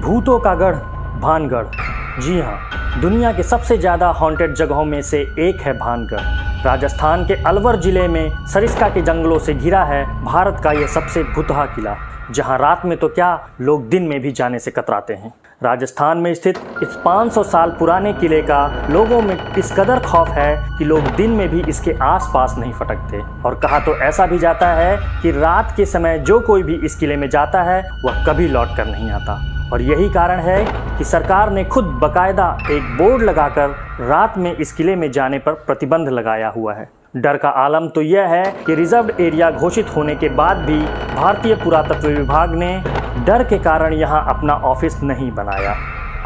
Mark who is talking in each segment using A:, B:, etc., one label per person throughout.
A: भूतों का गढ़ भानगढ़। जी हाँ, दुनिया के सबसे ज़्यादा हॉन्टेड जगहों में से एक है भानगढ़। राजस्थान के अलवर जिले में सरिस्का के जंगलों से घिरा है भारत का यह सबसे भुतहा किला, जहां रात में तो क्या लोग दिन में भी जाने से कतराते हैं। राजस्थान में स्थित इस 500 साल पुराने किले का लोगों में इस कदर खौफ है कि लोग दिन में भी इसके आसपास नहीं फटकते। और कहा तो ऐसा भी जाता है कि रात के समय जो कोई भी इस किले में जाता है वह कभी लौट कर नहीं आता। और यही कारण है कि सरकार ने खुद बाकायदा एक बोर्ड लगाकर रात में इस किले में जाने पर प्रतिबंध लगाया हुआ है। डर का आलम तो यह है कि रिजर्व्ड एरिया घोषित होने के बाद भी भारतीय पुरातत्व विभाग ने डर के कारण यहाँ अपना ऑफिस नहीं बनाया।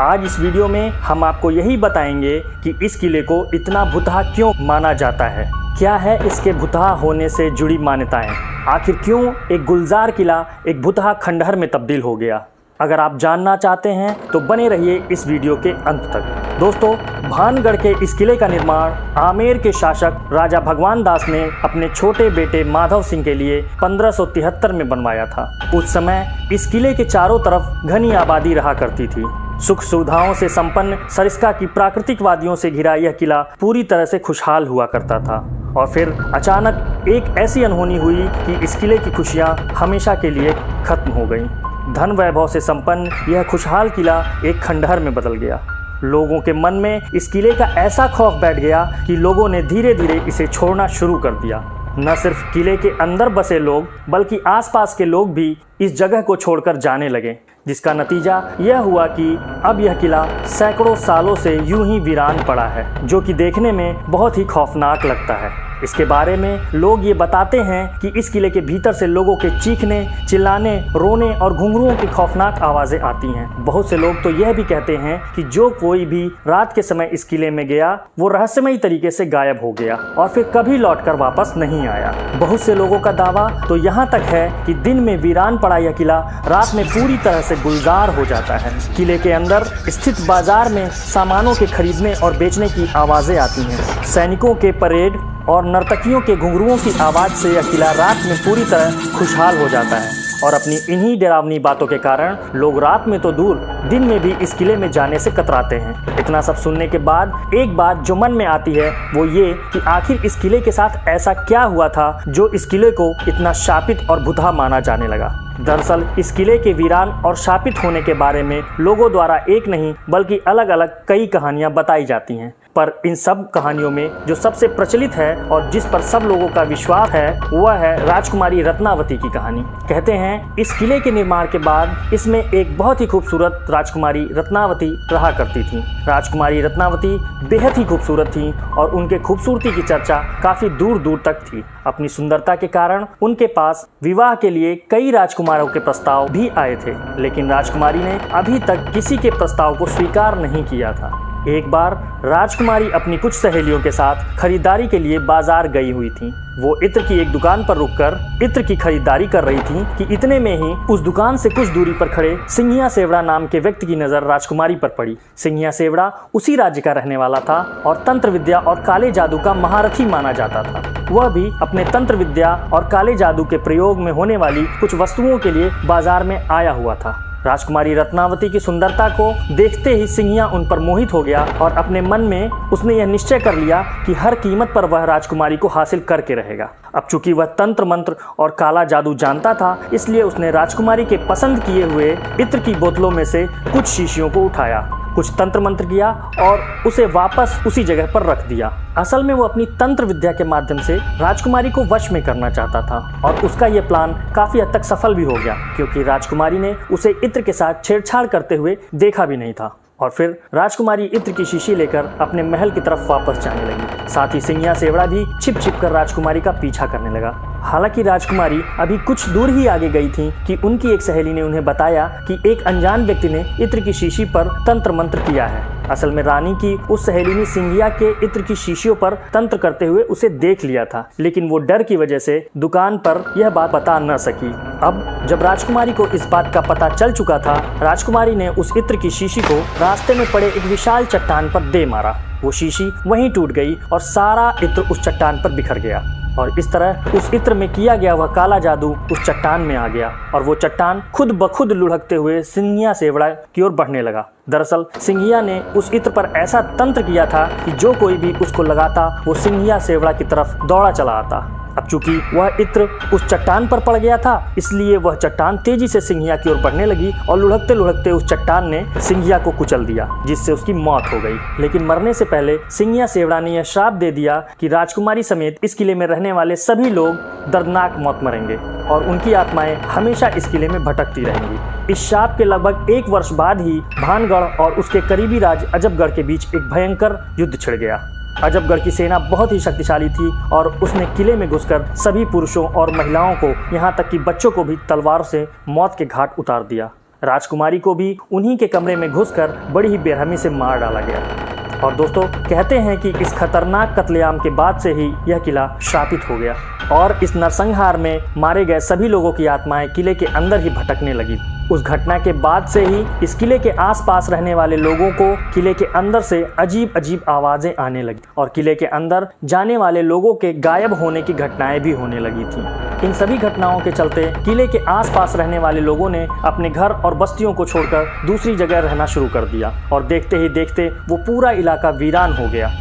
A: आज इस वीडियो में हम आपको यही बताएंगे कि इस किले को इतना भुतहा क्यों माना जाता है, क्या है इसके भुतहा होने से जुड़ी मान्यताएं, आखिर क्यों एक गुलजार किला एक भुतहा खंडहर में तब्दील हो गया। अगर आप जानना चाहते हैं तो बने रहिए इस वीडियो के अंत तक। दोस्तों, भानगढ़ के इस किले का निर्माण आमेर के शासक राजा भगवान दास ने अपने छोटे बेटे माधव सिंह के लिए 1573 में बनवाया था। उस समय इस किले के चारों तरफ घनी आबादी रहा करती थी। सुख सुविधाओं से संपन्न सरिस्का की प्राकृतिक वादियों से घिरा यह किला पूरी तरह से खुशहाल हुआ करता था। और फिर अचानक एक ऐसी अनहोनी हुई कि इस किले की खुशियाँ हमेशा के लिए खत्म हो गईं। धन वैभव से संपन्न यह खुशहाल किला एक खंडहर में बदल गया। लोगों के मन में इस किले का ऐसा खौफ बैठ गया कि लोगों ने धीरे धीरे इसे छोड़ना शुरू कर दिया। न सिर्फ किले के अंदर बसे लोग बल्कि आसपास के लोग भी इस जगह को छोड़कर जाने लगे, जिसका नतीजा यह हुआ कि अब यह किला सैकड़ों सालों से यूं ही वीरान पड़ा है, जो कि देखने में बहुत ही खौफनाक लगता है। इसके बारे में लोग ये बताते हैं कि इस किले के भीतर से लोगों के चीखने, चिल्लाने, रोने और घुंघरुओं की खौफनाक आवाज़ें आती हैं। बहुत से लोग तो यह भी कहते हैं कि जो कोई भी रात के समय इस किले में गया वो रहस्यमयी तरीके से गायब हो गया और फिर कभी लौटकर वापस नहीं आया। बहुत से लोगों का दावा तो यहाँ तक है कि दिन में वीरान पड़ा यह किला रात में पूरी तरह से गुलजार हो जाता है। किले के अंदर स्थित बाजार में सामानों के खरीदने और बेचने की आवाज़ें आती हैं। सैनिकों के परेड और नर्तकियों के घुंघरुओं की आवाज़ से यह किला रात में पूरी तरह खुशहाल हो जाता है। और अपनी इन्हीं डरावनी बातों के कारण लोग रात में तो दूर दिन में भी इस किले में जाने से कतराते हैं। इतना सब सुनने के बाद एक बात जो मन में आती है वो ये कि आखिर इस किले के साथ ऐसा क्या हुआ था जो इस किले को इतना शापित और भुतहा माना जाने लगा। दरअसल इस किले के वीरान और शापित होने के बारे में लोगों द्वारा एक नहीं बल्कि अलग अलग कई कहानियां बताई जाती हैं। पर इन सब कहानियों में जो सबसे प्रचलित है और जिस पर सब लोगों का विश्वास है वह है राजकुमारी रत्नावती की कहानी। कहते हैं इस किले के निर्माण के बाद इसमें एक बहुत ही खूबसूरत राजकुमारी रत्नावती रहा करती थी। राजकुमारी रत्नावती बेहद ही खूबसूरत थी और उनके खूबसूरती की चर्चा काफी दूर दूर तक थी। अपनी सुंदरता के कारण उनके पास विवाह के लिए कई राजकुमारों के प्रस्ताव भी आए थे, लेकिन राजकुमारी ने अभी तक किसी के प्रस्ताव को स्वीकार नहीं किया था। एक बार राजकुमारी अपनी कुछ सहेलियों के साथ खरीदारी के लिए बाजार गई हुई थी। वो इत्र की एक दुकान पर रुककर इत्र की खरीदारी कर रही थी कि इतने में ही उस दुकान से कुछ दूरी पर खड़े सिंघिया सेवड़ा नाम के व्यक्ति की नजर राजकुमारी पर पड़ी। सिंघिया सेवड़ा उसी राज्य का रहने वाला था और तंत्र विद्या और काले जादू का महारथी माना जाता था। वह भी अपने तंत्र विद्या और काले जादू के प्रयोग में होने वाली कुछ वस्तुओं के लिए बाजार में आया हुआ था। राजकुमारी रत्नावती की सुंदरता को देखते ही सिंघिया उन पर मोहित हो गया और अपने मन में उसने यह निश्चय कर लिया कि हर कीमत पर वह राजकुमारी को हासिल करके रहेगा। अब चूंकि वह तंत्र मंत्र और काला जादू जानता था, इसलिए उसने राजकुमारी के पसंद किए हुए इत्र की बोतलों में से कुछ शीशियों को उठाया, कुछ तंत्र मंत्र किया और उसे वापस उसी जगह पर रख दिया। असल में वो अपनी तंत्र विद्या के माध्यम से राजकुमारी को वश में करना चाहता था और उसका ये प्लान काफी हद तक सफल भी हो गया, क्योंकि राजकुमारी ने उसे इत्र के साथ छेड़छाड़ करते हुए देखा भी नहीं था। और फिर राजकुमारी इत्र की शीशी लेकर अपने महल की तरफ वापस जाने लगी। साथ ही सिंघिया सेवड़ा भी छिप छिप कर राजकुमारी का पीछा करने लगा। हालांकि राजकुमारी अभी कुछ दूर ही आगे गई थी कि उनकी एक सहेली ने उन्हें बताया कि एक अनजान व्यक्ति ने इत्र की शीशी पर तंत्र मंत्र किया है। असल में रानी की उस सहेली ने सिंघिया के इत्र की शीशियों पर तंत्र करते हुए उसे देख लिया था, लेकिन वो डर की वजह से दुकान पर यह बात बता न सकी। अब जब राजकुमारी को इस बात का पता चल चुका था, राजकुमारी ने उस इत्र की शीशी को रास्ते में पड़े एक विशाल चट्टान पर दे मारा। वो शीशी वहीं टूट गई और सारा इत्र उस चट्टान पर बिखर गया। और इस तरह उस इत्र में किया गया वह काला जादू उस चट्टान में आ गया और वो चट्टान खुद ब खुद लुढ़कते हुए सिंघिया सेवड़ा की ओर बढ़ने लगा। दरअसल सिंघिया ने उस इत्र पर ऐसा तंत्र किया था कि जो कोई भी उसको लगाता वो सिंघिया सेवड़ा की तरफ दौड़ा चला आता। अब चूंकि वह इत्र उस चट्टान पर पड़ गया था, इसलिए वह चट्टान तेजी से सिंघिया की ओर बढ़ने लगी और लुढ़कते लुढ़कते उस चट्टान ने सिंघिया को कुचल दिया, जिससे उसकी मौत हो गई। लेकिन मरने से पहले सिंघिया सेवड़ा ने यह श्राप दे दिया कि राजकुमारी समेत इस किले में रहने वाले सभी लोग दर्दनाक मौत मरेंगे और उनकी आत्माएं हमेशा इस किले में भटकती रहेंगी। इस शाप के लगभग 1 वर्ष बाद ही भानगढ़ और उसके करीबी राज्य अजबगढ़ के बीच एक भयंकर युद्ध छिड़ गया। अजबगढ़ की सेना बहुत ही शक्तिशाली थी और उसने किले में घुसकर सभी पुरुषों और महिलाओं को, यहाँ तक कि बच्चों को भी तलवारों से मौत के घाट उतार दिया। राजकुमारी को भी उन्हीं के कमरे में घुसकर बड़ी ही बेरहमी से मार डाला गया। और दोस्तों, कहते हैं कि इस खतरनाक कत्लेआम के बाद से ही यह किला श्रापित हो गया और इस नरसंहार में मारे गए सभी लोगों की आत्माएं किले के अंदर ही भटकने लगी। उस घटना के बाद से ही इस किले के आसपास रहने वाले लोगों को किले के अंदर से अजीब अजीब आवाजें आने लगी और किले के अंदर जाने वाले लोगों के गायब होने की घटनाएं भी होने लगी थी। इन सभी घटनाओं के चलते किले के आसपास रहने वाले लोगों ने अपने घर और बस्तियों को छोड़कर दूसरी जगह रहना शुरू कर दिया और देखते ही देखते वो पूरा इलाका वीरान हो गया।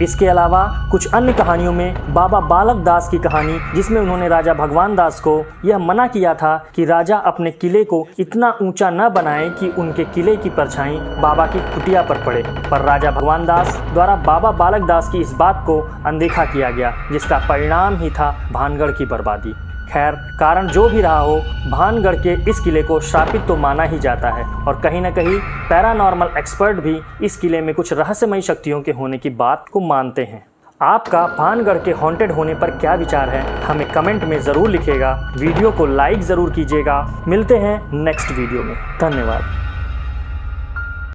A: इसके अलावा कुछ अन्य कहानियों में बाबा बालक दास की कहानी, जिसमें उन्होंने राजा भगवान दास को यह मना किया था कि राजा अपने किले को इतना ऊंचा न बनाए कि उनके किले की परछाई बाबा की कुटिया पर पड़े, पर राजा भगवान दास द्वारा बाबा बालक दास की इस बात को अनदेखा किया गया, जिसका परिणाम ही था भानगढ़ की बर्बादी। खैर, कारण जो भी रहा हो, भानगढ़ के इस किले को श्रापित तो माना ही जाता है और कहीं न कहीं पैरानॉर्मल एक्सपर्ट भी इस किले में कुछ रहस्यमयी शक्तियों के होने की बात को मानते हैं। आपका भानगढ़ के हॉन्टेड होने पर क्या विचार है, हमें कमेंट में ज़रूर लिखिएगा। वीडियो को लाइक ज़रूर कीजिएगा। मिलते हैं नेक्स्ट वीडियो में। धन्यवाद।